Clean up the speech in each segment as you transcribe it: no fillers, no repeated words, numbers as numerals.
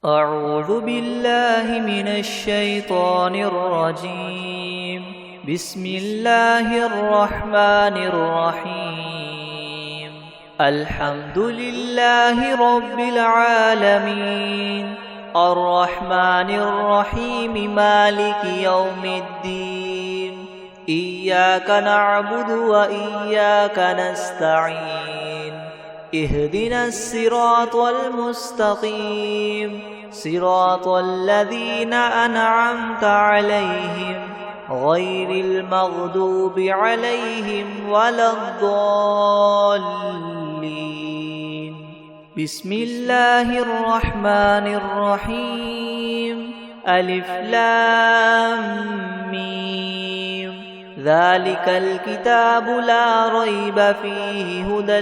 أعوذ بالله من الشيطان الرجيم. بسم الله الرحمن الرحيم. الحمد لله رب العالمين، الرحمن الرحيم، مالك يوم الدين. إياك نعبد وإياك نستعين. اهدنا الصراط المستقيم، صراط الذين أنعمت عليهم غير المغضوب عليهم ولا الضالين. بسم الله الرحمن الرحيم. ألف لام ميم. ذلك الكتاب لا ريب فيه هدى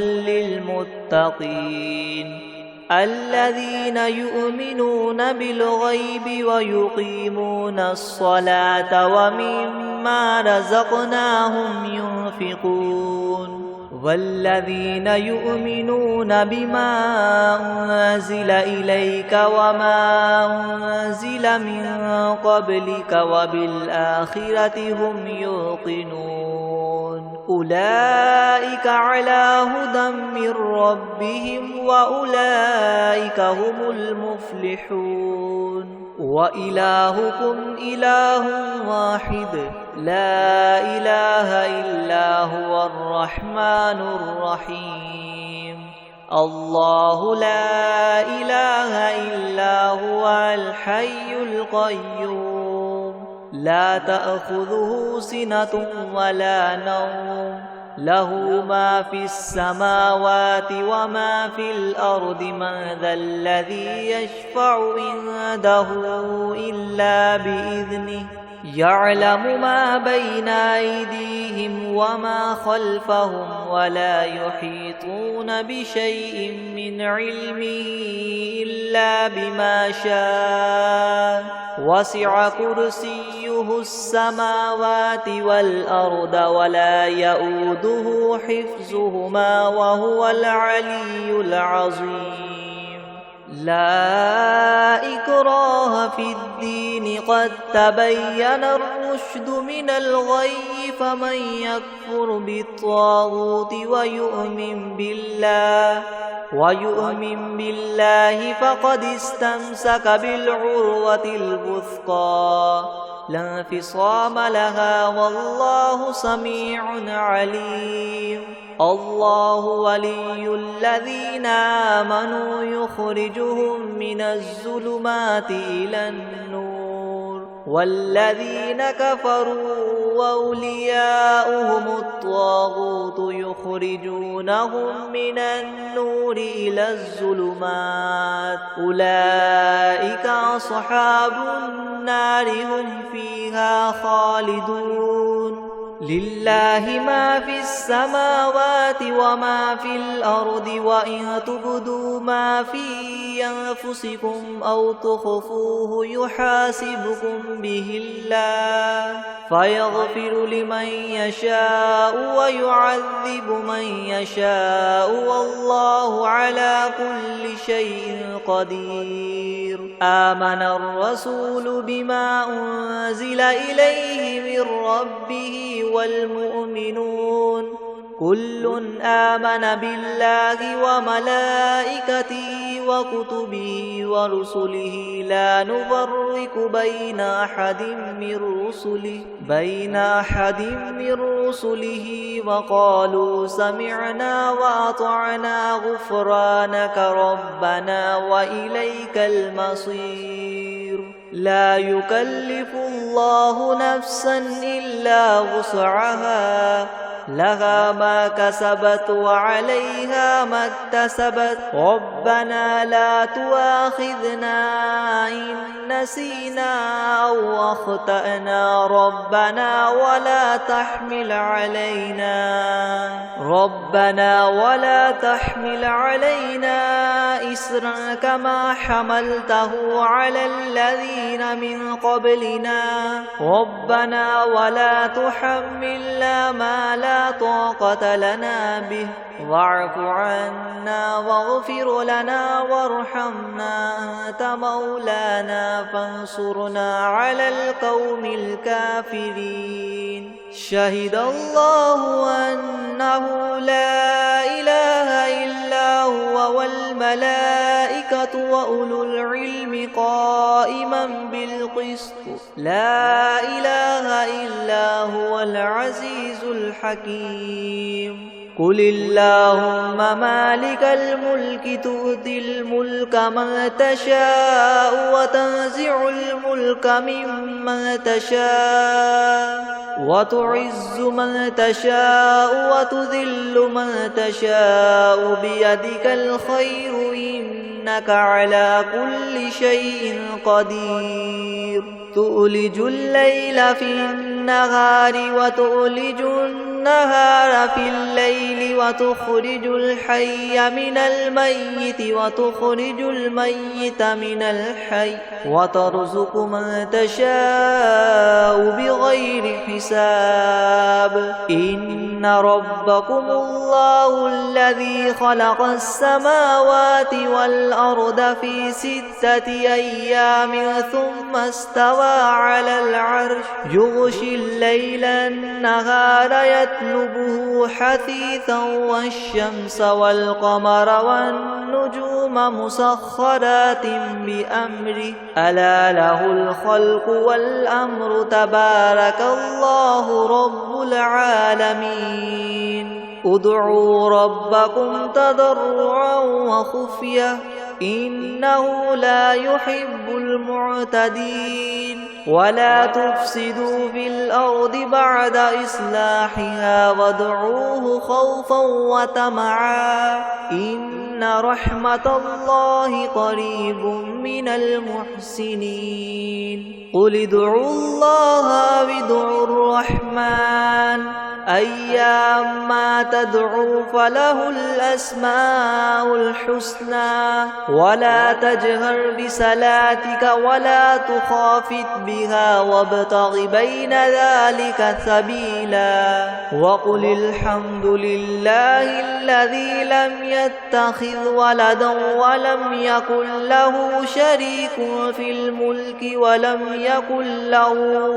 للمتقين الذين يؤمنون بالغيب ويقيمون الصلاة ومما رزقناهم ينفقون والذين يؤمنون بما أنزل إليك وما أنزل من قبلك وبالآخرة هم يوقنون أولئك على هدى من ربهم وأولئك هم المفلحون. وإلهكم إله واحد لا إله إلا هو الرحمن الرحيم. الله لا إله إلا هو الحي القيوم لا تأخذه سنة ولا نوم له ما في السماوات وما في الأرض. من ذا الذي يشفع عنده إلا بإذنه يعلم ما بين أيديهم وما خلفهم ولا يحيطون بشيء من علمه إلا بما شاء. وسع كرسيه السماوات والأرض ولا يؤوده حفظهما وهو العلي العظيم. لا إكراه في الدين قد تبين الرشد من الغي. فمن يكفر بالطاغوت ويؤمن بالله فقد استمسك بالعروة الوثقى لا انفصام لها والله سميع عليم. الله ولي الذين آمنوا يخرجهم من الظلمات إلى النور والذين كفروا وأولياؤهم الطاغوت يخرجونهم من النور إلى الظلمات. أولئك أصحاب النار هم فيها خالدون. لله ما في السماوات وما في الأرض وإن تبدوا ما في أنفسكم أو تخفوه يحاسبكم به الله فيغفر لمن يشاء ويعذب من يشاء والله على كل شيء قدير. آمن الرسول بما أنزل إليه من ربه والمؤمنون كل آمن بالله وملائكته وكتبه ورسله لا نفرق بين أحد من رسله وقالوا سمعنا وأطعنا غفرانك ربنا وإليك المصير. لا يكلف الله نفسا إلا وسعها لها ما كسبت وعليها ما اكتسبت. ربنا لا تؤاخذنا إن نسينا أو أخطأنا ربنا ولا تحمل علينا إسرا كما حملته على الذين من قبلنا ربنا ولا تحملنا ما لا طاقة لنا به واعف عنا واغفر لنا وارحمنا أنت مولانا فانصرنا على القوم الكافرين. شهد الله أنه لا إله إلا هو والملائكة وأولو العلم قائما بالقسط لا إله إلا هو العزيز الحكيم. قل اللهم مالك الملك تؤتي الملك من تشاء وتنزع الملك ممن تشاء وتعز من تشاء وتذل من تشاء بيدك الخير إنك على كل شيء قدير. تؤلج الليل في النهار وتؤلج النهار في الليل وتخرج الحي من الميت وتخرج الميت من الحي وترزق من تشاء بغير حساب. إن ربكم الله الذي خلق السماوات والأرض في 6 أيام ثم استوى على العرش يغشي الليل النهار يطلبه حثيثا والشمس والقمر والنجوم مسخرات بأمره ألا له الخلق والأمر تبارك الله رب العالمين. ادعوا ربكم تضرعا وخفية إنه لا يحب المعتدين. ولا تفسدوا في الأرض بعد إصلاحها وادعوه خوفا وطمعا إن رحمة الله قريب من المحسنين. قل ادعوا الله وادعوا الرحمن أيما تدعوا فله الأسماء الحسنى ولا تجهر بصلاتك ولا تخافت بها وابتغ بين ذلك سبيلا. وقل الحمد لله الذي لم يتخذ ولدا ولم يكن له شريك في الملك ولم يكن له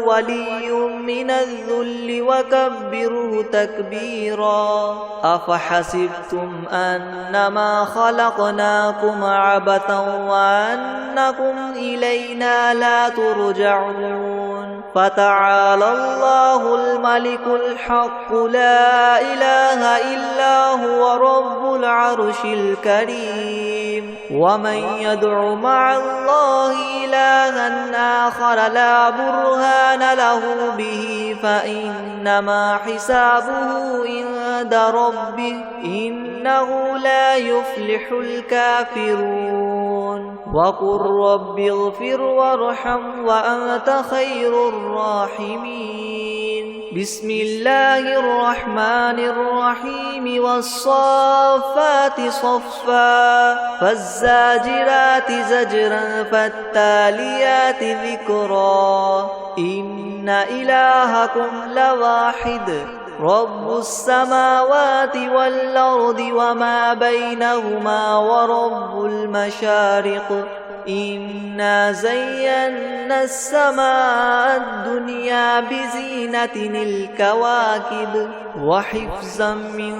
ولي من الذل وكبره تكبيرا. أفحسبتم أنما خلقناكم عبثا وأنكم إلينا لا ترجعون. فتعالى الله الملك الحق لا إله إلا هو رب العرش الكريم. ومن يدع مع الله إلها آخر لا برهان له به فإنما حسابه عند ربه إنه لا يفلح الكافرون. وقل رب اغفر وارحم وأنت خير الراحمين. بسم الله الرحمن الرحيم. والصافات صفا فالزاجرات زجرا فالتاليات ذكرا. إن إلهكم لواحد رب السماوات والأرض وما بينهما ورب المشارق. إنا زينا السماء الدنيا بزينة الكواكب وحفظا من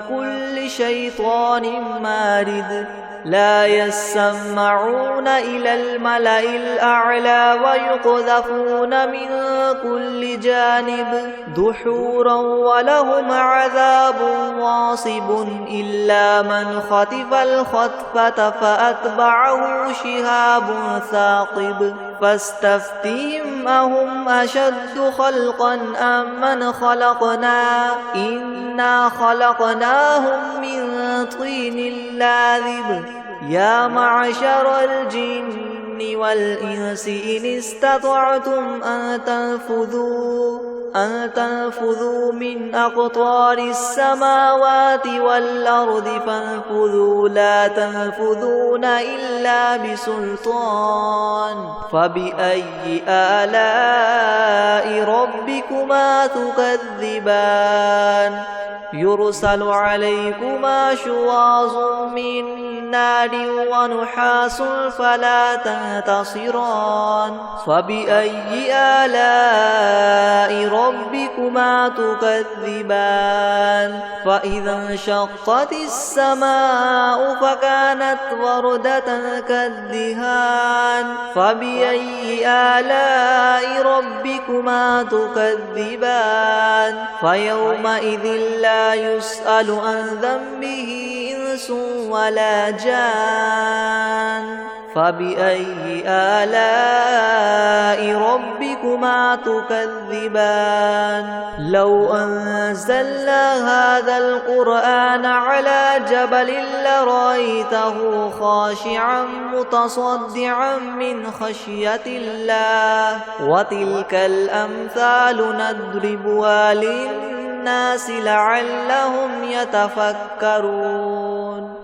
كل شيطان مارد. لا يسمعون إلى الملأ الأعلى ويقذفون من كل جانب دحورا ولهم عذاب واصب إلا من خطف الخطفة فأتبعه شهاب ثاقب. فاستفتهم أهم أشد خلقا أم من خلقنا إنا خلقناهم من طين لاذب. يا معشر الجن والإنس إن استطعتم أن تنفذوا من أقطار السماوات والأرض فانفذوا لا تنفذون إلا بسلطان فبأي آلاء ربكما تكذبان يرسل عليكما شواظ من نار ونحاس فلا تنتصران فبأي آلاء ربكما تكذبان فإذا انشقت السماء فكانت وردة كالدهان فبأي آلاء ربكما تكذبان فيومئذ لا يسأل عن ذنبه إنس ولا جان فبأي آلاء ربكما تكذبان لو أنزلنا هذا القرآن على جبل لرأيته خاشعا متصدعا من خشية الله وتلك الأمثال نضربها للناس لعلهم يتفكرون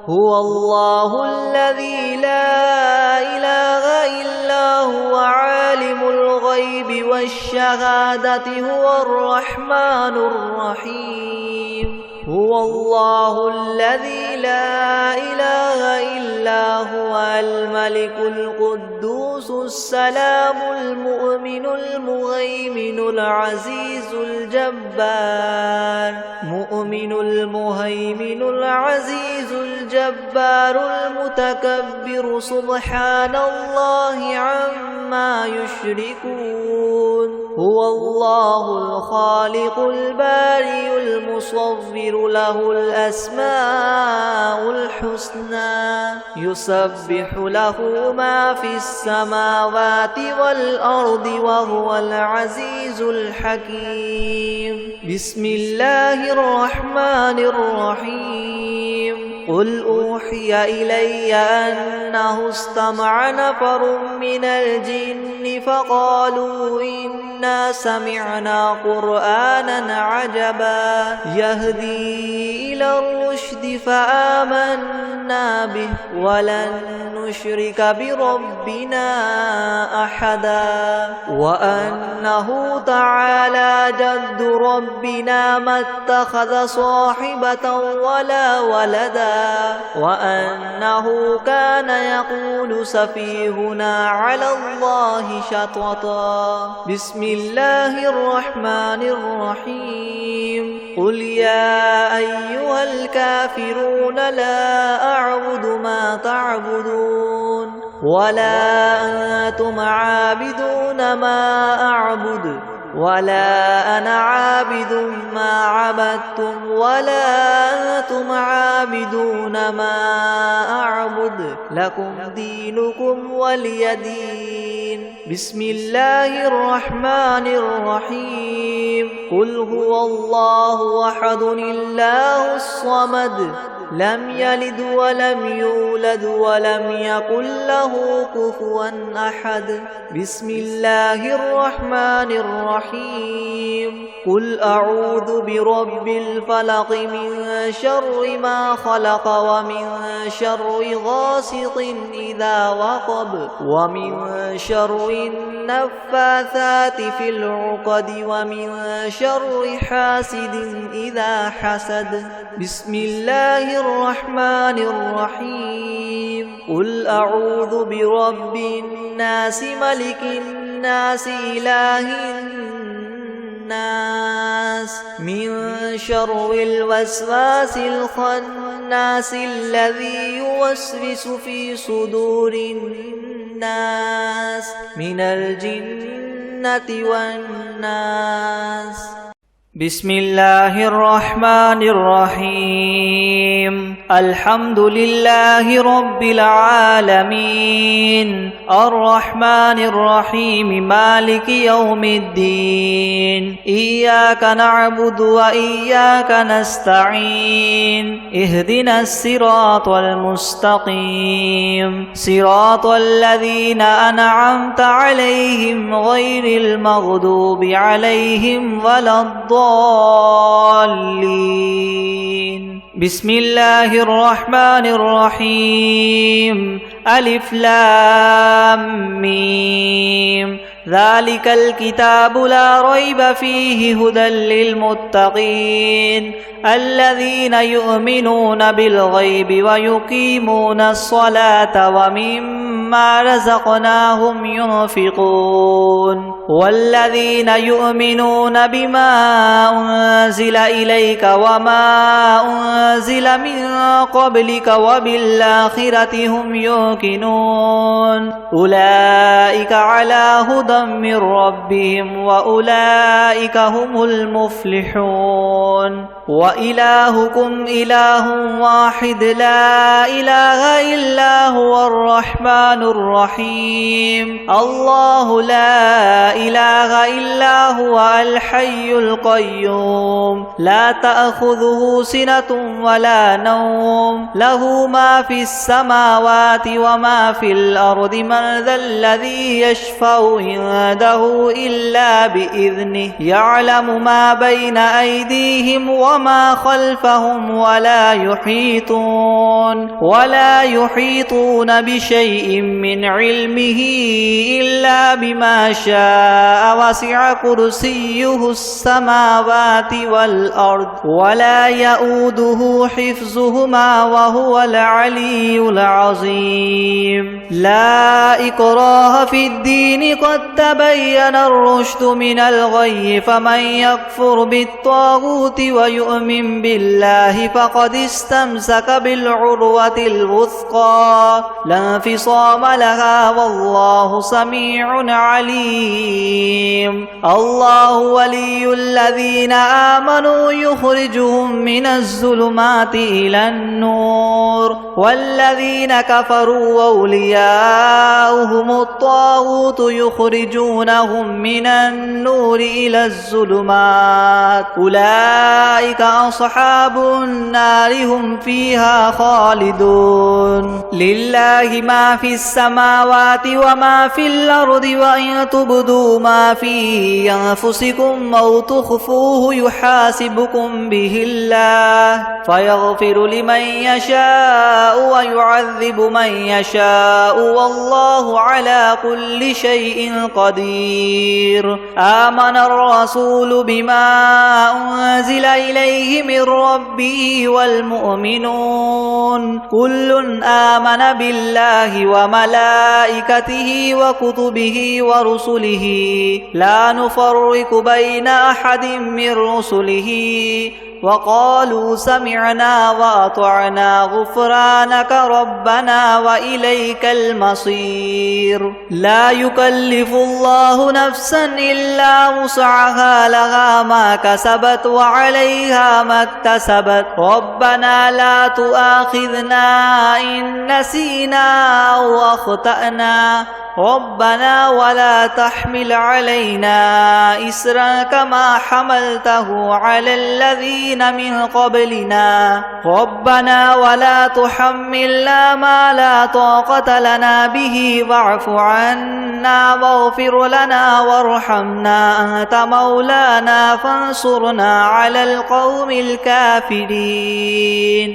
هو الله الذي لا إله إلا هو عالم الغيب والشهادة هو الرحمن الرحيم هو الله الذي لا إله إلا هو الملك القدوس السلام المؤمن المهيمن العزيز الجبار مؤمن المهيمن العزيز الجبار المتكبر سبحان الله عما يشركون هو الله الخالق البارئ المصور له الأسماء الحسنى يسبح له ما في السماوات والأرض وهو العزيز الحكيم بسم الله الرحمن الرحيم قل أوحي إلي أنه استمع نفر من الجن فقالوا إنا سمعنا قرآنا عجبا يهدي إلى الرشد فآمنا به ولن نشرك بربنا أحدا وأنه تعالى جد ربنا ما اتخذ صاحبة ولا ولدا وأنه كان يقول سفيهنا على الله شططا بسم الله الرحمن الرحيم قل يا أيها الكافرون لا أعبد ما تعبدون ولا أنتم عابدون ما أعبد ولا أنا عابد ما عبدتم ولا أنتم عابدون ما أعبد لكم دينكم ولي دين بسم الله الرحمن الرحيم قل هو الله أحد الله الصمد لم يلد ولم يولد ولم يكن له كفوا أحد بسم الله الرحمن الرحيم قل أعوذ برب الفلق من شر ما خلق ومن شر غاسق إذا وقب ومن شر النفاثات في العقد ومن شر حاسد إذا حسد بسم الله الرحمن الرحيم قل أعوذ برب الناس ملك الناس إله الناس من شر الوسواس الخناس الذي يوسوس في صدور الناس من الجنة والناس بسم الله الرحمن الرحيم الحمد لله رب العالمين الرحمن الرحيم مالك يوم الدين إياك نعبد وإياك نستعين اهدنا الصراط المستقيم صراط الذين أنعمت عليهم غير المغضوب عليهم ولا الضالين بسم الله الرحمن الرحيم ألف لام ميم ذلك الكتاب لا ريب فيه هدى للمتقين الذين يؤمنون بالغيب ويقيمون الصلاة ومما رزقناهم ينفقون والذين يؤمنون بما أنزل إليك وما أنزل من قبلك وبالآخرة هم يوقنون أولئك على هدى من ربهم وأولئك هم المفلحون وإلهكم إله واحد لا إله إلا هو الرحمن الرحيم الله لا إله إلا هو الحي القيوم لا تأخذه سنة ولا نوم له ما في السماوات وما في الأرض من ذا الذي يشفع عنده إلا بإذنه يعلم ما بين أيديهم وما خلفهم ولا يحيطون بشيء من علمه إلا بما شاء وسع كرسيه السماوات والأرض ولا يؤوده حفظهما وهو العلي العظيم لا إكراه في الدين قد تبين الرشد من الغي فمن يكفر بالطاغوت ويؤمن بالله فقد استمسك بالعروة الوثقى لا انفصام لها والله سميع عليم الله ولي الذين آمنوا يخرجهم من الظلمات إلى النور والذين كفروا أولياؤهم الطاغوت يخرجونهم من النور إلى الظلمات أولئك أصحاب النار هم فيها خالدون لله ما في السماوات وما في الأرض وإن تبدوا ما في أنفسكم أو تخفوه يحاسبكم به الله فيغفر لمن يشاء ويعذب من يشاء والله على كل شيء قدير آمن الرسول بما أنزل إليه من ربه والمؤمنون كل آمن بالله وملائكته وكتبه ورسله لا نفرق بين أحد من رسله وقالوا سمعنا وأطعنا غفرانك ربنا وإليك المصير لا يكلف الله نفسا إلا وسعها لها ما كسبت وعليها ما اكتسبت ربنا لا تؤاخذنا إن نسينا أو أخطأنا ربنا ولا تحمل علينا إسرا كما حملته على الذين من قبلنا ربنا ولا تحملنا ما لا طاقة لنا به واعف عنا واغفر لنا وارحمنا أنت مولانا فانصرنا على القوم الكافرين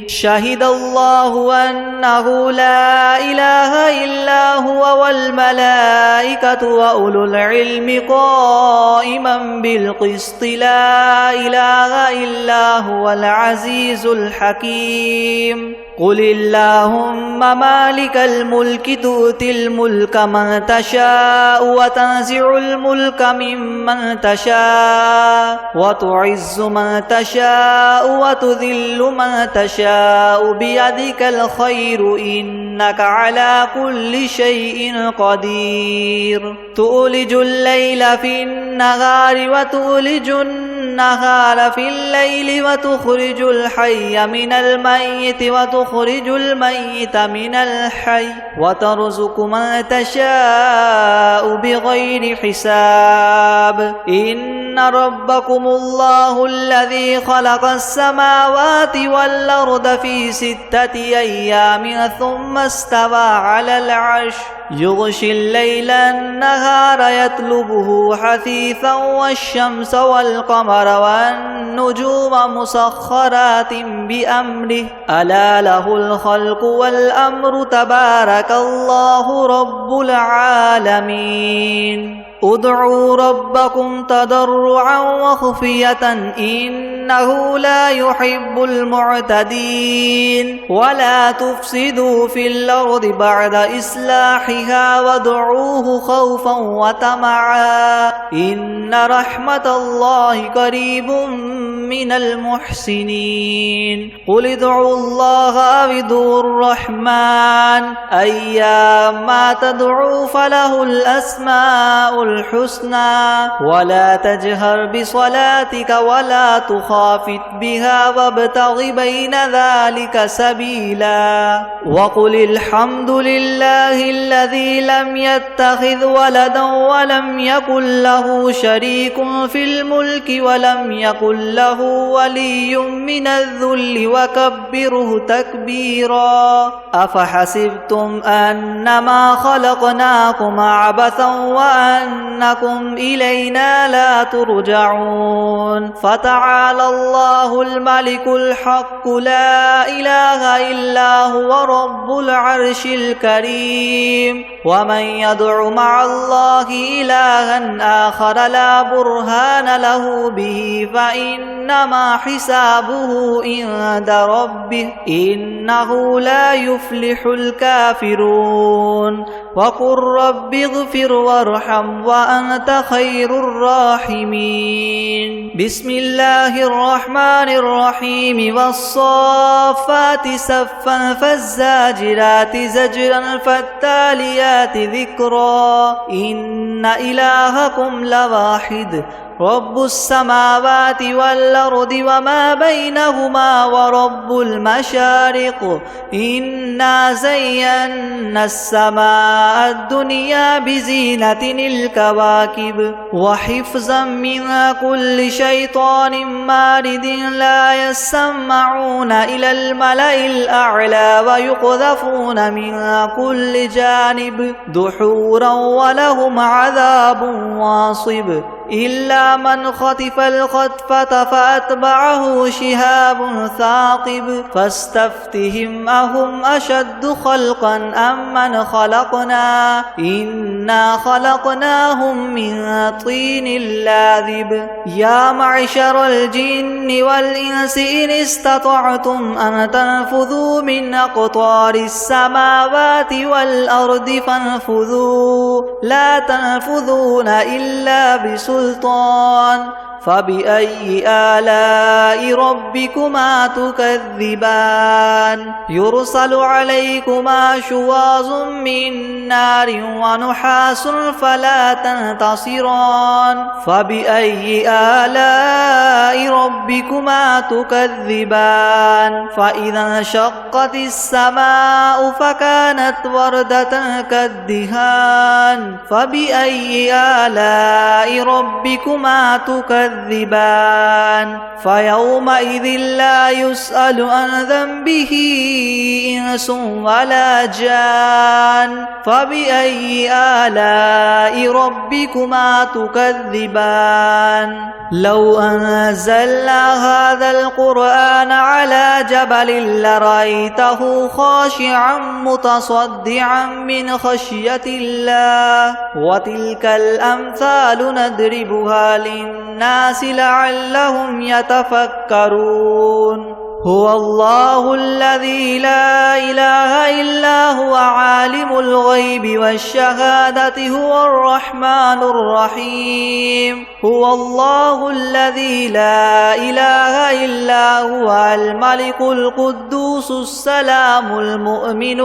شهد الله أنه لا إله إلا هو والملائكة وأولو العلم قائما بالقسط لا إله إلا هو العزيز الحكيم قل اللهم مالك الملك تؤتي الملك من تشاء وتنزع الملك ممن تشاء وتعز من تشاء وتذل من تشاء بيدك الخير إنك على كل شيء قدير تولج الليل في النهار وتولج النهار النهار في الليل وتخرج الحي من الميت وتخرج الميت من الحي وترزق من تشاء بغير حساب إن ربكم الله الذي خلق السماوات والأرض في 6 أيام ثم استوى على العرش يغشي الليل النهار يطلبه حثيثا والشمس والقمر والنجوم مسخرات بأمره ألا له الخلق والأمر تبارك الله رب العالمين ادعوا ربكم تضرعا وخفية إنه لا يحب المعتدين ولا تفسدوا في الأرض بعد إصلاحها وادعوه خوفا وطمعا إن رحمة الله قريب من المحسنين قل ادعوا الله أو ادعوا الرحمن أيما تدعوا فله الأسماء الحسنى ولا تجهر بصلاتك ولا تخافت بها وابتغ بين ذلك سبيلا وقل الحمد لله الذي لم يتخذ ولدا ولم يكن له شريك في الملك ولم يكن له ولي من الذل وكبره تكبيرا أفحسبتم أنما خلقناكم عبثا وأنكم إلينا لا ترجعون فتعالى الله الملك الحق لا إله إلا هو رب العرش الكريم ومن يدع مع الله إلها آخر لا برهان له به فإنما حسابه عند ربه إنه لا يفلح الكافرون وقل رب اغفر وارحم وأنت خير الراحمين بسم الله الرحمن الرحيم والصافات صفا فالزاجرات زجرا فالتاليات ذكرا إن إلهكم لواحد رب السماوات والأرض وما بينهما ورب المشارق إنا زينا السماء الدنيا بزينة الكواكب وحفظا من كل شيطان مارد لا يسمعون إلى الملأ الأعلى ويقذفون من كل جانب دحورا ولهم عذاب واصب إلا من خطف الخطفة فأتبعه شهاب ثاقب فاستفتهم أهم أشد خلقا أم من خلقنا إنا خلقناهم من طين لاذب يا معشر الجن والإنس إن استطعتم أن تنفذوا من أقطار السماوات والأرض فانفذوا لا تنفذون إلا بسلطان فبأي آلاء ربكما تكذبان يرسل عليكما شواظ من نار ونحاس فلا تنتصران فبأي آلاء ربكما تكذبان فإذا انشقت السماء فكانت وردة كالدهان فبأي آلاء ربكما تكذبان فيومئذ لا يسأل عن ذنبه إنس ولا جان فبأي آلاء ربكما تكذبان لو أنزلنا هذا القرآن على جبل لرأيته خاشعا متصدعا من خشية الله وتلك الأمثال نضربها للناس لعلهم يتفكرون هو الله الذي لا إله إلا هو عالم الغيب والشهادة هو الرحمن الرحيم هو الله الذي لا إله إلا هو الملك القدوس السلام المؤمن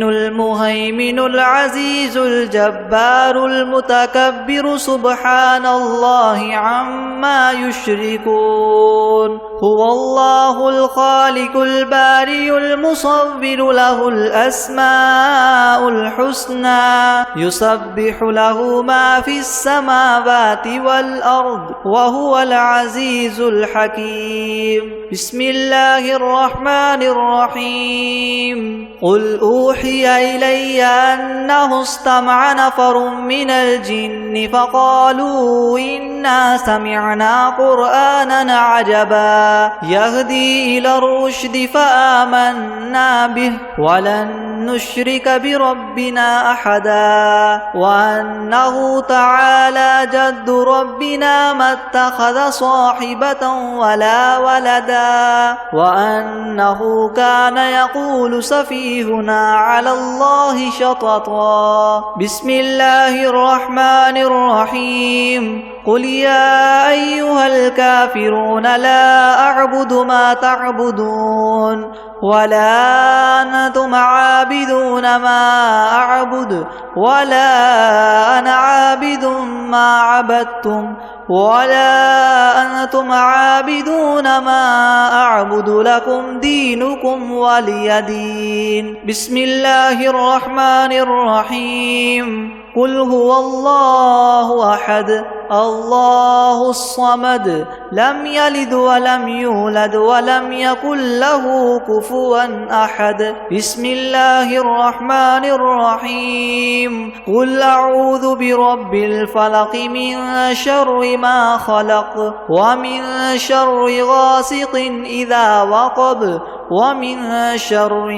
المهيمن العزيز الجبار المتكبر سبحان الله عما يشركون هو الله الخالق البارئ المصور له الأسماء الحسنى يسبح له ما في السماوات والأرض وهو العزيز الحكيم بسم الله الرحمن الرحيم قل أوحي إلي أنه استمع نفر من الجن فقالوا إنا سمعنا قرآنا عجبا يهدي إلى الرشد فآمنا به ولن نشرك بربنا أحدا وأنه تعالى جد ربنا ما اتخذ صاحبة ولا ولدا وأنه كان يقول سفيهنا على الله شططا بسم الله الرحمن الرحيم قل يا أيها الكافرون لا أعبد ما تعبدون ولا أنتم عابدون ما أعبد ولا أنا عابد ما عبدتم ولا أنتم عابدون ما أعبد لكم دينكم ولي دين بسم الله الرحمن الرحيم قل هو الله أحد الله الصمد لم يلد ولم يولد ولم يكن له كفوا أحد بسم الله الرحمن الرحيم قل أعوذ برب الفلق من شر ما خلق ومن شر غاسق إذا وقب ومن شر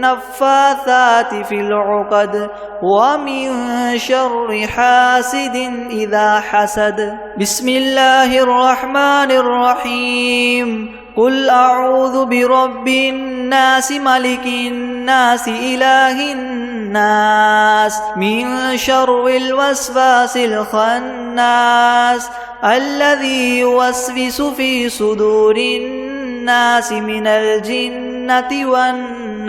النفاثات في العقد ومن شر حاسد إذا حسد بسم الله الرحمن الرحيم قل أعوذ برب الناس ملك الناس إله الناس من شر الوسواس الخناس الذي يوسوس في صدور الناس من الجنة والناس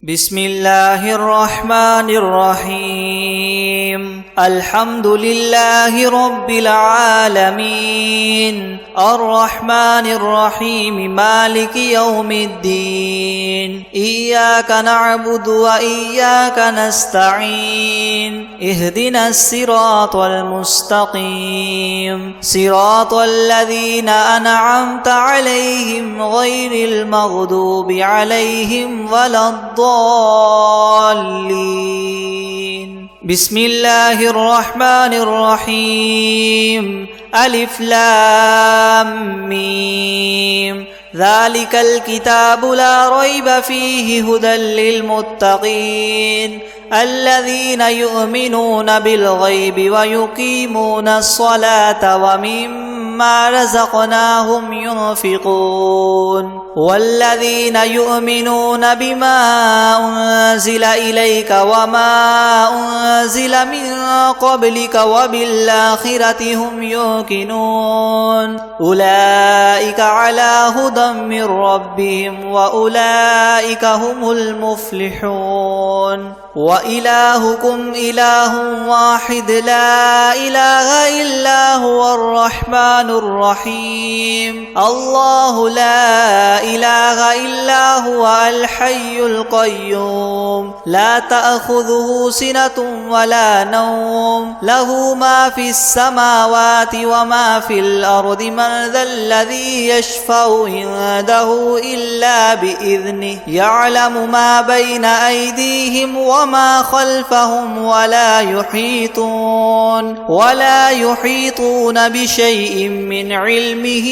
بسم الله الرحمن الرحيم الحمد لله رب العالمين الرحمن الرحيم مالك يوم الدين إياك نعبد وإياك نستعين اهدنا الصراط المستقيم صراط الذين أنعمت عليهم غير المغضوب عليهم ولا الضالين بسم الله الرحمن الرحيم ألف لام ميم ذلك الكتاب لا ريب فيه هدى للمتقين الذين يؤمنون بالغيب ويقيمون الصلاة ومما رزقناهم ينفقون والذين يؤمنون بما أنزل إليك وما أنزل من قبلك وبالآخرة هم يوقنون أولئك على هدى من ربهم وأولئك هم المفلحون وإلهكم إله واحد لا إله إلا هو الرحمن الرحيم الله لا إله إلا هو الحي القيوم لا تأخذه سنة ولا نوم له ما في السماوات وما في الأرض من ذا الذي يشفع عنده إلا بإذنه يعلم ما بين أيديهم وما خلفهم ولا يحيطون بشيء من علمه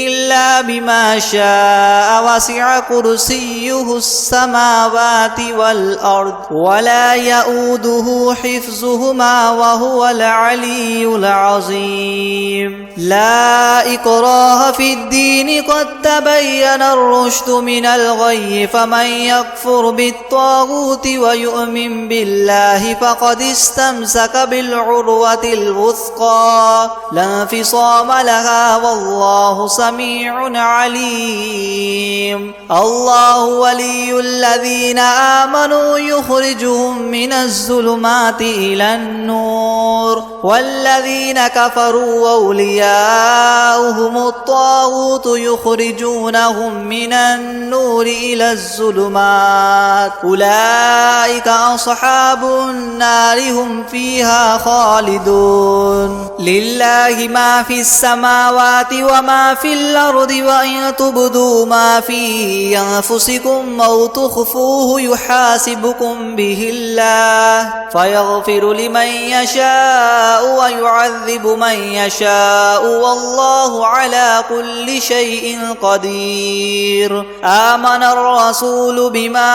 إلا بما شاء شاء وسع كرسيه السماوات والأرض ولا يؤوده حفظهما وهو العلي العظيم لا إكراه في الدين قد تبين الرشد من الغي فمن يكفر بالطاغوت ويؤمن بالله فقد استمسك بالعروة الوثقى لا انفصام لها والله سميع عليم الله ولي الذين آمنوا يخرجهم من الظلمات إلى النور والذين كفروا أولياؤهم الطاغوت يخرجونهم من النور إلى الظلمات أولئك أصحاب النار هم فيها خالدون لله ما في السماوات وما في الأرض وإن تبدوا ما في أنفسكم أو تخفوه يحاسبكم به الله فيغفر لمن يشاء ويعذب من يشاء والله على كل شيء قدير آمن الرسول بما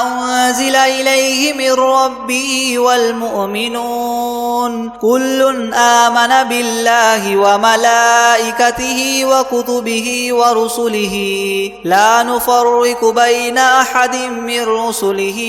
أنزل إليه من ربه والمؤمنون كل آمن بالله وملائكته وكتبه ورسله لا نفرق بين أحد من رسله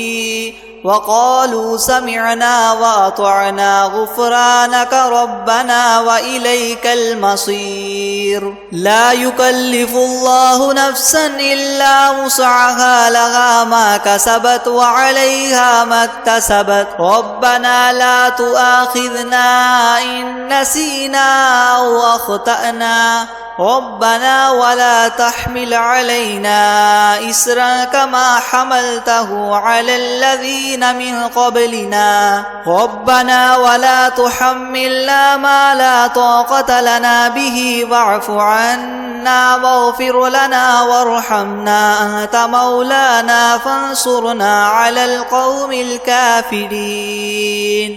وقالوا سمعنا وأطعنا غفرانك ربنا وإليك المصير لا يكلف الله نفسا إلا وسعها لها ما كسبت وعليها ما اكتسبت ربنا لا تؤاخذنا إن نسينا أو أخطأنا ربنا ولا تحمل علينا إسرا كما حملته على الذين من قبلنا ربنا ولا تحملنا ما لا طاقة لنا به واعف عنا واغفر لنا وارحمنا أنت مولانا فانصرنا على القوم الكافرين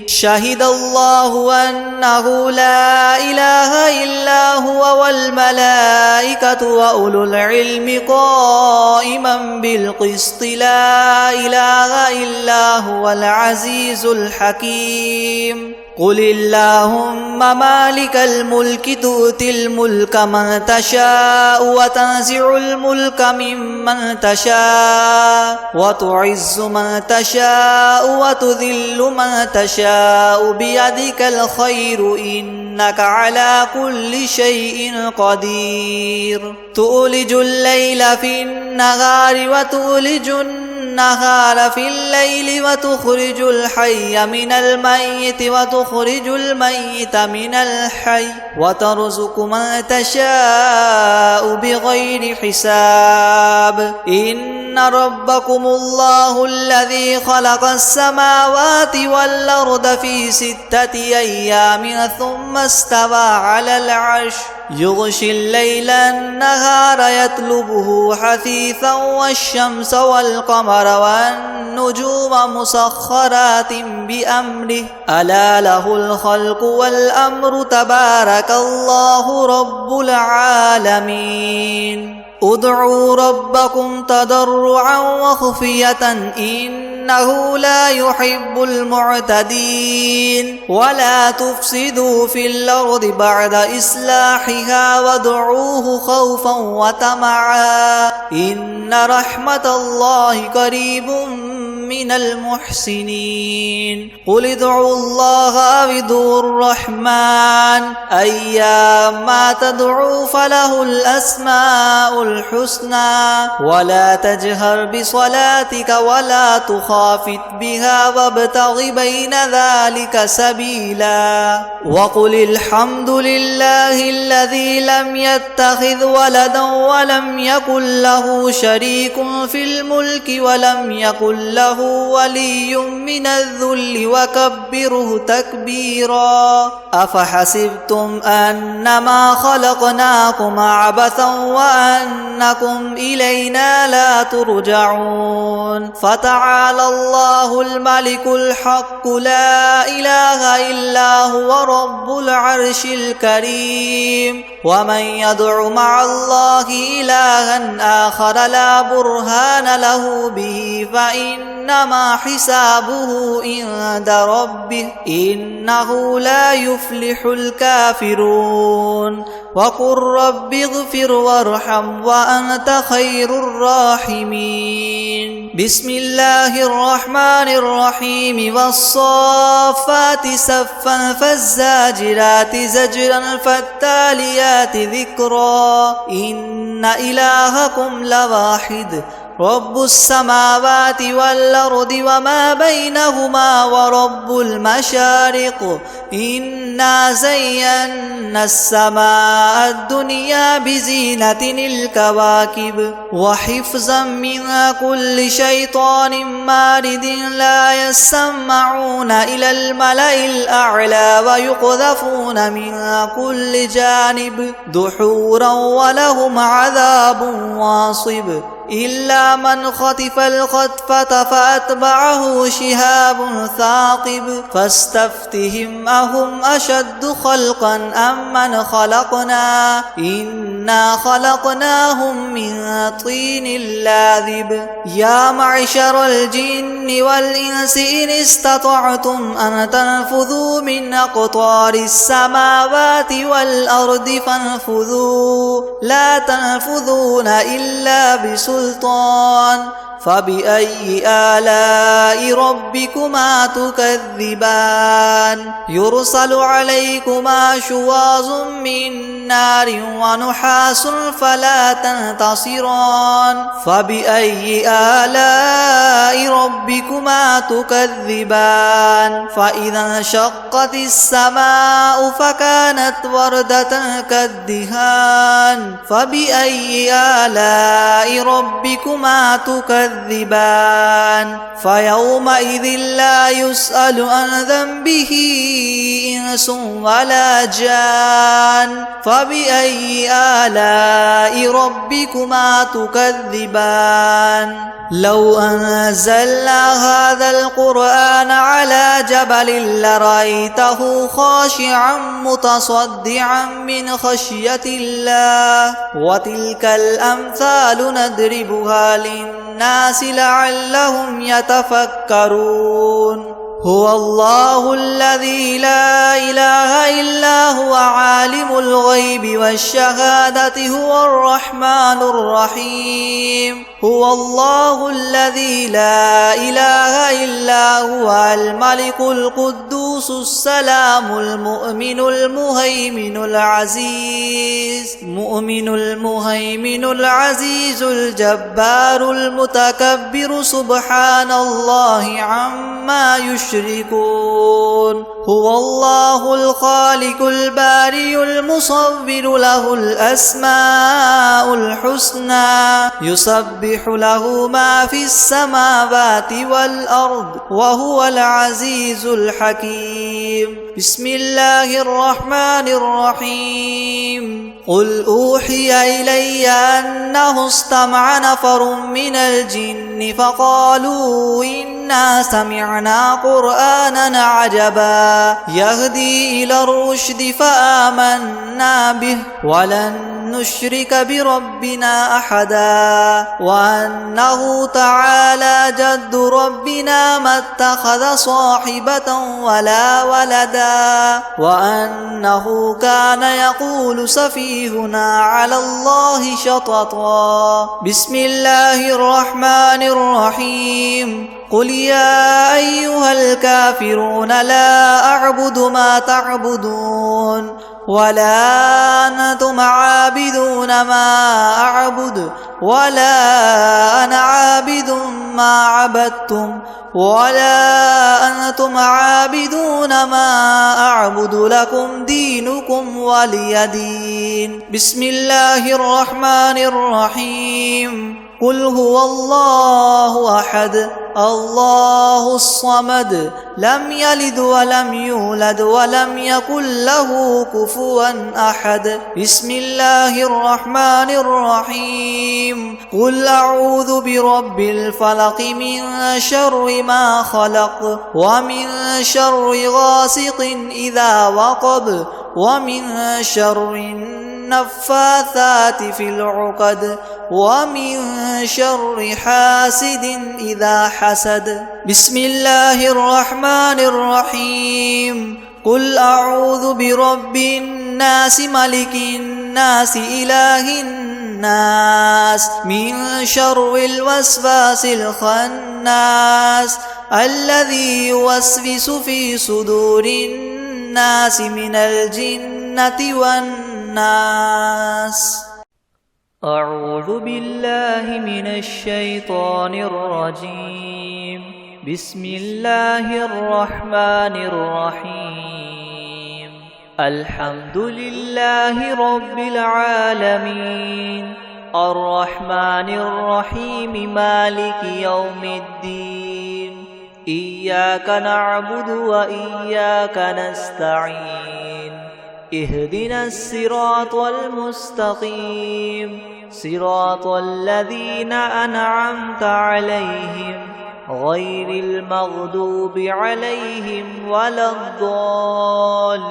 شهد الله أنه لا إله إلا هو والملائكة وأولو العلم قائما بالقسط لا إله إلا هو العزيز الحكيم قل اللهم مالك الملك تؤتي الملك من تشاء وتنزع الملك ممن تشاء وتعز من تشاء وتذل من تشاء بيدك الخير إنك على كل شيء قدير تولج الليل في النهار وتولج النهار في الليل وتخرج الحي من الميت وتخرج الميت من الحي وترزق من تشاء بغير حساب إن ربكم الله الذي خلق السماوات والأرض في 6 أيام ثم استوى على العرش يغشي الليل النهار يطلبه حثيثا والشمس والقمر والنجوم مسخرات بأمره ألا له الخلق والأمر تبارك الله رب العالمين ادعوا ربكم تضرعا وخفية إنه لا يحب المعتدين ولا تفسدوا في الأرض بعد إصلاحها وادعوه خوفا وطمعا إن رحمة الله قريب من المحسنين قل ادعوا الله أو ادعوا الرحمن أيما تدعوا فله الأسماء الحسنى ولا تجهر بصلاتك ولا تخافت بها وابتغ بين ذلك سبيلا وقل الحمد لله الذي لم يتخذ ولدا ولم يكن له شريك في الملك ولم يكن له ولي من الذل وكبره تكبيرا أفحسبتم أنما خلقناكم عبثا وأنكم إلينا لا ترجعون فتعالى الله الملك الحق لا إله إلا هو رب العرش الكريم ومن يدع مع الله إلها آخر لا برهان له به فإنما حسابه عند ربه إنه لا يفلح الكافرون وقل رب اغفر وارحم وأنت خير الراحمين بسم الله الرحمن الرحيم والصافات صفا فالزاجرات زجرا فالتاليات ذكرا إن إلهكم لواحد رب السماوات والأرض وما بينهما ورب المشارق إنا زينا السماء الدنيا بزينة الكواكب وحفظا من كل شيطان مارد لا يسمعون إلى الملأ الأعلى ويقذفون من كل جانب دحورا ولهم عذاب واصب إلا من خطف الخطفة فأتبعه شهاب ثاقب فاستفتهم أهم أشد خلقا أم من خلقنا إنا خلقناهم من طين لاذب يا معشر الجن والإنس إن استطعتم أن تنفذوا من أقطار السماوات والأرض فانفذوا لا تنفذون إلا بسلطان فبأي آلاء ربكما تكذبان يرسل عليكما شواظ من نار ونحاس فلا تنتصران فبأي آلاء ربكما تكذبان فإذا انشقت السماء فكانت وردة كالدهان فبأي آلاء ربكما تكذبان فيومئذ لا يسأل عن ذنبه إنس ولا جان فبأي آلاء ربكما تكذبان لو أنزلنا هذا القرآن على جبل لرأيته خاشعا متصدعا من خشية الله وتلك الأمثال نضربها للناس لعلهم يتفكرون هو الله الذي لا إله إلا هو عالم الغيب والشهادة هو الرحمن الرحيم هو الله الذي لا إله إلا هو الملك القدوس السلام المؤمن المهيمن العزيز الجبار المتكبر سبحان الله عما يشركون هو الله الخالق البارئ المصور له الأسماء الحسنى يسبح له ما في السماوات والأرض وهو العزيز الحكيم بسم الله الرحمن الرحيم قل أوحي إلي أنه استمع نفر من الجن فقالوا إنا سمعنا قرآنا عجبا يهدي إلى الرشد فآمنا به ولن نشرك بربنا أحدا وأنه تعالى جد ربنا ما اتخذ صاحبة ولا ولدا وأنه كان يقول سفيهنا على الله شططا بسم الله الرحمن الرحيم قل يا أيها الكافرون لا أعبد ما تعبدون ولا أنتم عابدون ما أعبد ولا أنا عابد ما عبدتم ولا أنتم عابدون ما أعبد لكم دينكم ولي دين بسم الله الرحمن الرحيم قل هو الله أحد الله الصمد لم يلد ولم يولد ولم يكن له كفوا أحد بسم الله الرحمن الرحيم قل أعوذ برب الفلق من شر ما خلق ومن شر غاسق إذا وقب ومن شر النفاثات في العقد ومن شر حاسد إذا حسد. بسم الله الرحمن الرحيم. قل أعوذ برب الناس ملك الناس إله الناس من شر الوسواس الخناس الذي يوسوس في صدور الناس من الجنة والناس. أعوذ بالله من الشيطان الرجيم. بسم الله الرحمن الرحيم. الحمد لله رب العالمين الرحمن الرحيم مالك يوم الدين. إياك نعبد وإياك نستعين. اهدنا الصراط المستقيم صراط الذين أنعمت عليهم غير المغضوب عليهم ولا الضالين.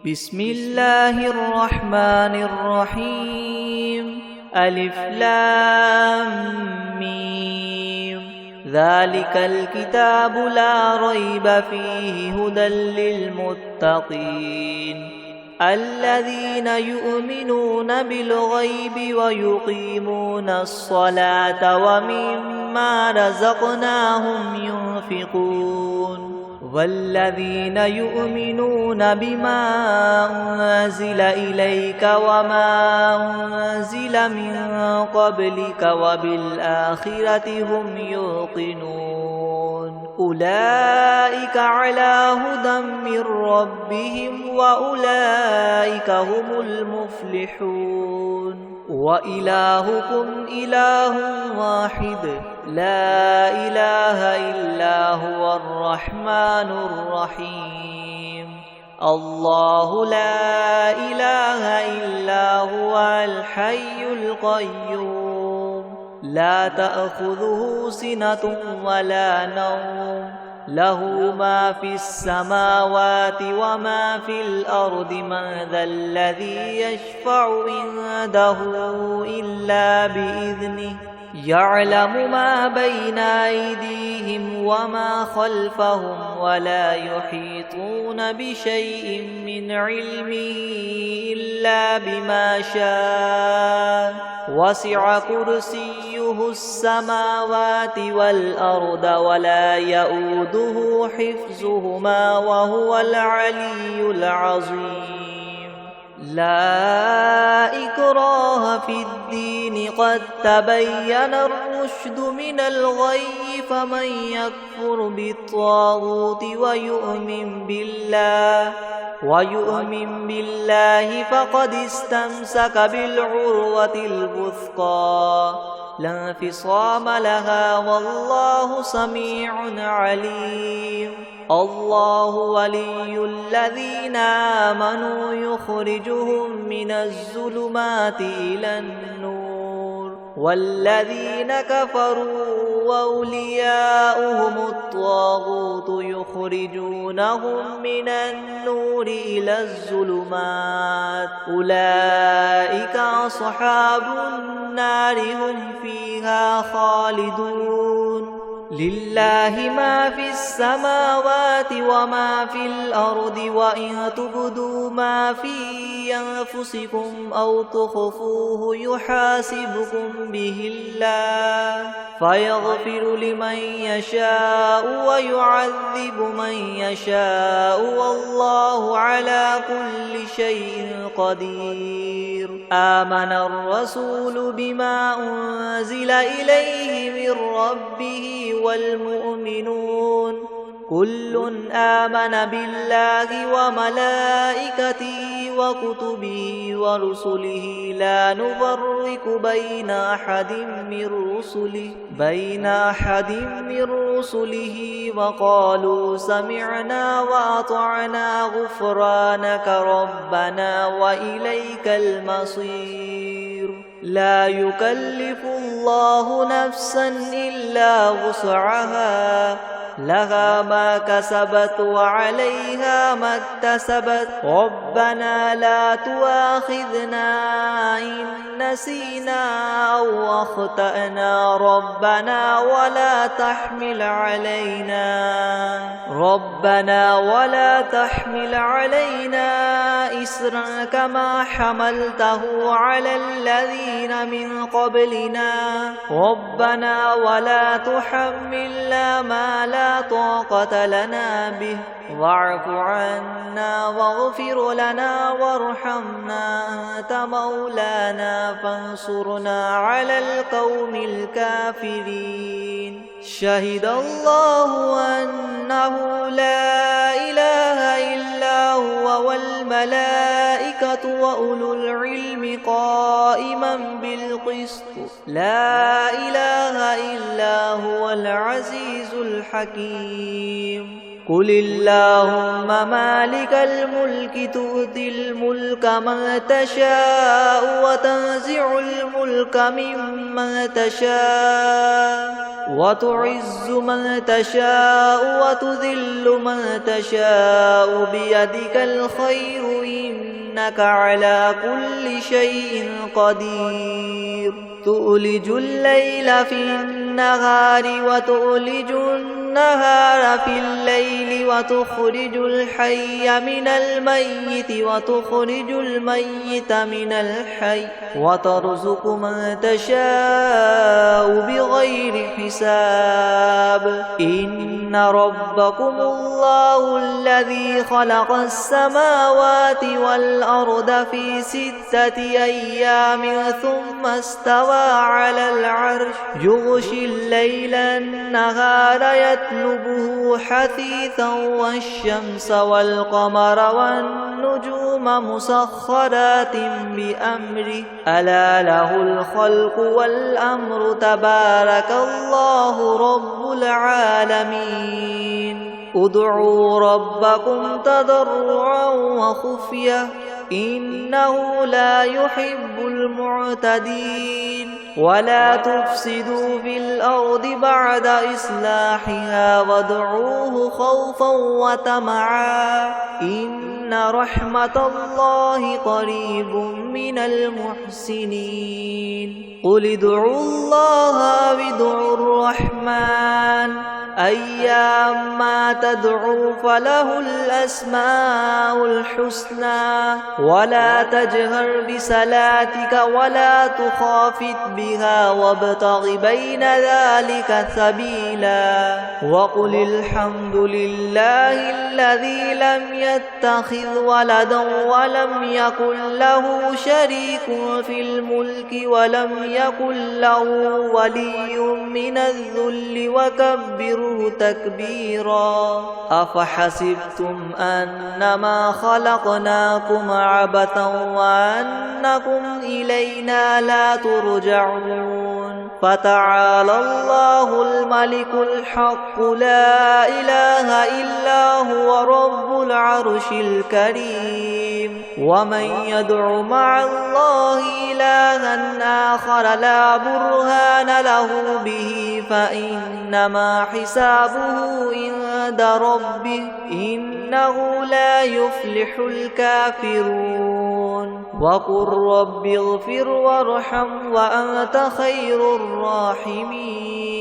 بسم الله الرحمن الرحيم. ألف لام ميم. ذلك الكتاب لا ريب فيه هدى للمتقين الذين يؤمنون بالغيب ويقيمون الصلاة ومما رزقناهم ينفقون والذين يؤمنون بما أنزل إليك وما أنزل من قبلك وبالآخرة هم يوقنون أولئك على هدى من ربهم وأولئك هم المفلحون. وإلهكم إله واحد لا إله إلا هو الرحمن الرحيم. الله لا إله إلا هو الحي القيوم لا تأخذه سنة ولا نوم له ما في السماوات وما في الأرض. من ذا الذي يشفع عنده إلا بإذنه يعلم ما بين أيديهم وما خلفهم ولا يحيطون بشيء من علمه إلا بما شاء. وسع كرسيه السماوات والأرض ولا يؤوده حفظهما وهو العلي العظيم. لا إكراه في الدين قد تبين الرشد من الغي فمن يكفر بالطاغوت ويؤمن بالله فقد استمسك بالعروة الوثقى لا انفصام لها والله سميع عليم. الله ولي الذين آمنوا يخرجهم من الظلمات إلى النور والذين كفروا وأولياؤهم الطاغوت يخرجونهم من النور إلى الظلمات أولئك أصحاب النار هم فيها خالدون. لله ما في السماوات وما في الأرض وإن تبدوا ما في أنفسكم أو تخفوه يحاسبكم به الله فيغفر لمن يشاء ويعذب من يشاء والله على كل شيء قدير. آمن الرسول بما أنزل إليه من ربه والمؤمنون كل آمن بالله وملائكته وكتبه ورسله لا نفرق بين أحد من رسله وقالوا سمعنا وأطعنا غفرانك ربنا وإليك المصير. لا يكلف الله نفسا إلا وسعها لها ما كسبت وعليها ما اكتسبت ربنا لا تؤاخذنا إن نسينا أو أخطأنا ربنا ولا تحمل علينا إسرا كما حملته على الذين من قبلنا ربنا ولا تحملنا ما لا طاقة لنا به واعف عنا واغفر لنا وارحمنا أنت مولانا فانصرنا على القوم الكافرين شهد الله أنه لا إله إلا هو والملائكة وأولو العلم قائما بالقسط لا إله إلا هو العزيز الحكيم قل اللهم مالك الملك تؤتي الملك من تشاء وتنزع الملك ممن تشاء وتعز من تشاء وتذل من تشاء بيدك الخير إنك على كل شيء قدير تؤلج الليل في النهار وتؤلج النهار في الليل وتخرج الحي من الميت وتخرج الميت من الحي وترزق من تشاء بغير حساب إن ربكم الله الذي خلق السماوات والأرض في 6 أيام ثم استوى على العرش يغشي الليل النهار يطلبه حثيثا والشمس والقمر والنجوم مسخرات بأمره ألا له الخلق والأمر تبارك الله رب العالمين ادعوا ربكم تضرعا وخفية إنه لا يحب المعتدين ولا تفسدوا في الأرض بعد إصلاحها وادعوه خوفا وطمعا إن رحمة الله قريب من المحسنين قل ادعوا الله وادعوا الرحمن أيما تدعوا فله الأسماء الحسنى ولا تجهر بصلاتك ولا تخافت بها وابتغ بين ذلك سبيلا وقل الحمد لله الذي لم يتخذ ولدا ولم يكن له شريك في الملك ولم يكن له ولي من الذل وكبره تكبيرا أفحسبتم أنما خلقناكم عبثا وأنكم إلينا لا ترجعون فتعالى الله الملك الحق لا إله إلا هو رب العرش الكريم ومن يدع مع الله إلها آخر لا برهان له به فإنما حسابه عند ربه إنه لا يفلح الكافرون وقل رب اغفر وارحم وأنت خير الراحمين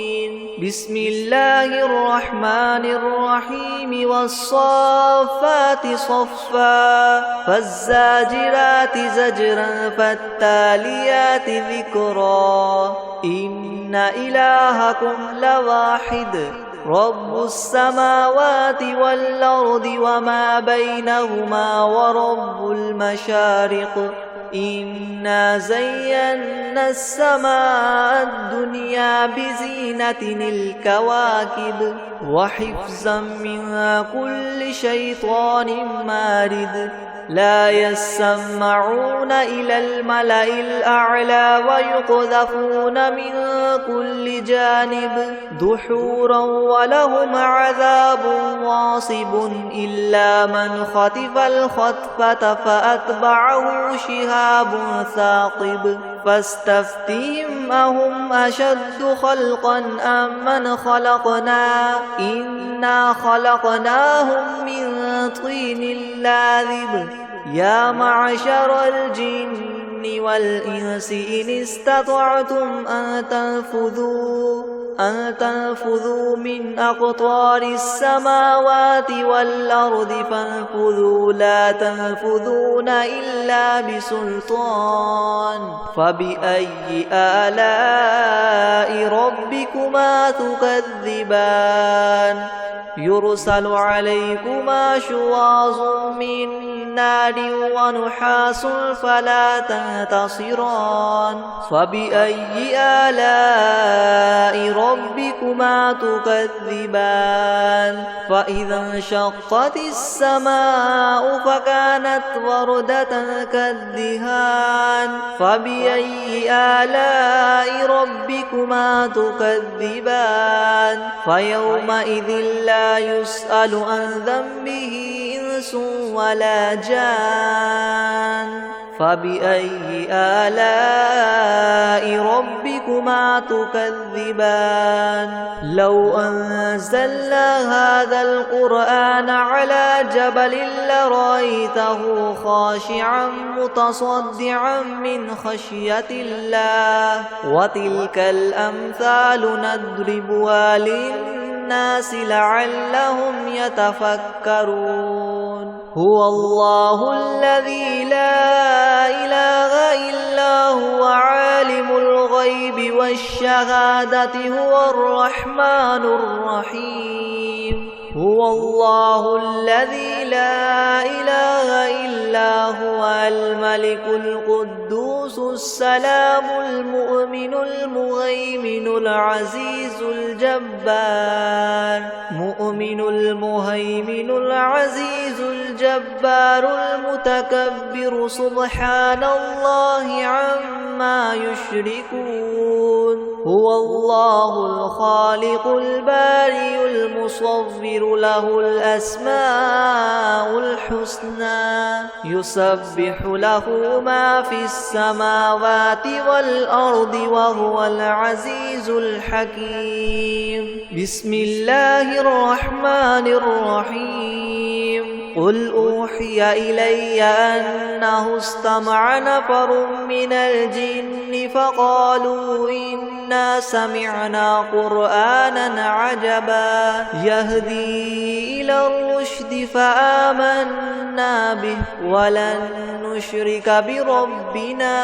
بسم الله الرحمن الرحيم والصافات صفا فالزاجرات زجرا فالتاليات ذكرا إن إلهكم لواحد رب السماوات والأرض وما بينهما ورب المشارق إنا زينا السماء الدنيا بزينة الكواكب وحفظا من كل شيطان مارد لا يسمعون إلى الملأ الأعلى ويقذفون من كل جانب دحورا ولهم عذاب واصب إلا من خطف الخطفة فأتبعه شهاب ثاقب فاستفتهم أهم أشد خلقا أم من خلقنا إنا خلقناهم من طين لازب يا معشر الجن والإنس إن استطعتم أن تنفذوا من أقطار السماوات والأرض فانفذوا لا تنفذون إلا بسلطان فبأي آلاء ربكما تكذبان يرسل عليكما شواظ من نار ونحاس فلا تنتصران فبأي آلاء ربكما تكذبان فإذا انشقت السماء فكانت وردة كالدهان فبأي آلاء ربكما تكذبان فيومئذ لا يسأل عن ذنبه إنس ولا جان فبأي آلاء ربكما تكذبان لو أنزلنا هذا القرآن على جبل لرأيته خاشعا متصدعا من خشية الله وتلك الأمثال نضربها للناس لعلهم يتفكرون هو الله الذي لا إله إلا هو عالم الغيب والشهادة هو الرحمن الرحيم هو الله الذي لا إله إلا هو الملك القدوس السلام المؤمن المهيمن العزيز الجبار مؤمن المهيمن العزيز الجبار المتكبر سبحان الله عما يشركون هو الله الخالق البارئ المصور له الأسماء الحسنى يسبح له ما في السماوات والأرض وهو العزيز الحكيم بسم الله الرحمن الرحيم قل أوحي إلي أنه استمع نفر من الجن فقالوا إنا سمعنا قرآنا عجبا يهدي إلى الرشد فآمنا به ولن نشرك بربنا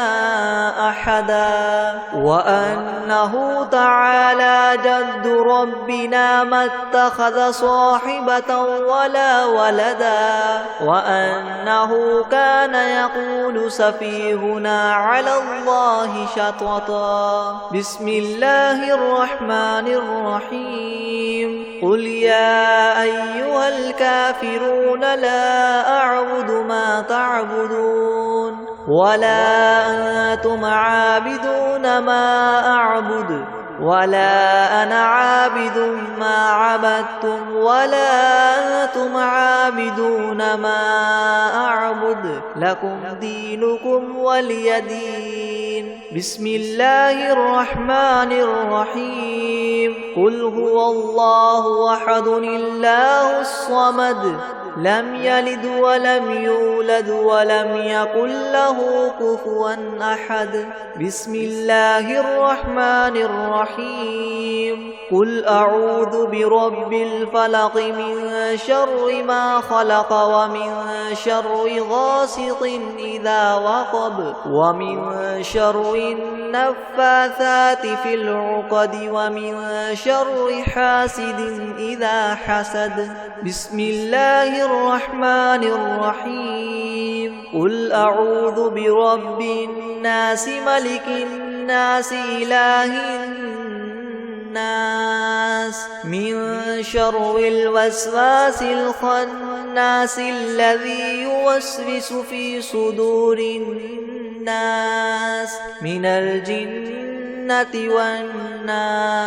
أحدا وأنه تعالى جد ربنا ما اتخذ صاحبة ولا ولدا وأنه كان يقول سفيهنا على الله شططا بسم الله الرحمن الرحيم قل يا أيها الكافرون لا أعبد ما تعبدون ولا أنتم عابدون ما أعبد ولا أنا عابد ما عبدتم ولا أنتم عابدون ما أعبد لكم دينكم ولي دين بسم الله الرحمن الرحيم قل هو الله أحد الله الصمد لم يلد ولم يولد ولم يكن له كفوا أحد بسم الله الرحمن الرحيم قل أعوذ برب الفلق من شر ما خلق ومن شر غاسق إذا وقب ومن شر النفاثات في العقد ومن شر حاسد إذا حسد بسم الله الرحمن الرحيم قل أعوذ برب الناس ملك الناس إله الناس من شر الوسواس الخناس الذي يوسوس في صدور الناس من الجنة والناس.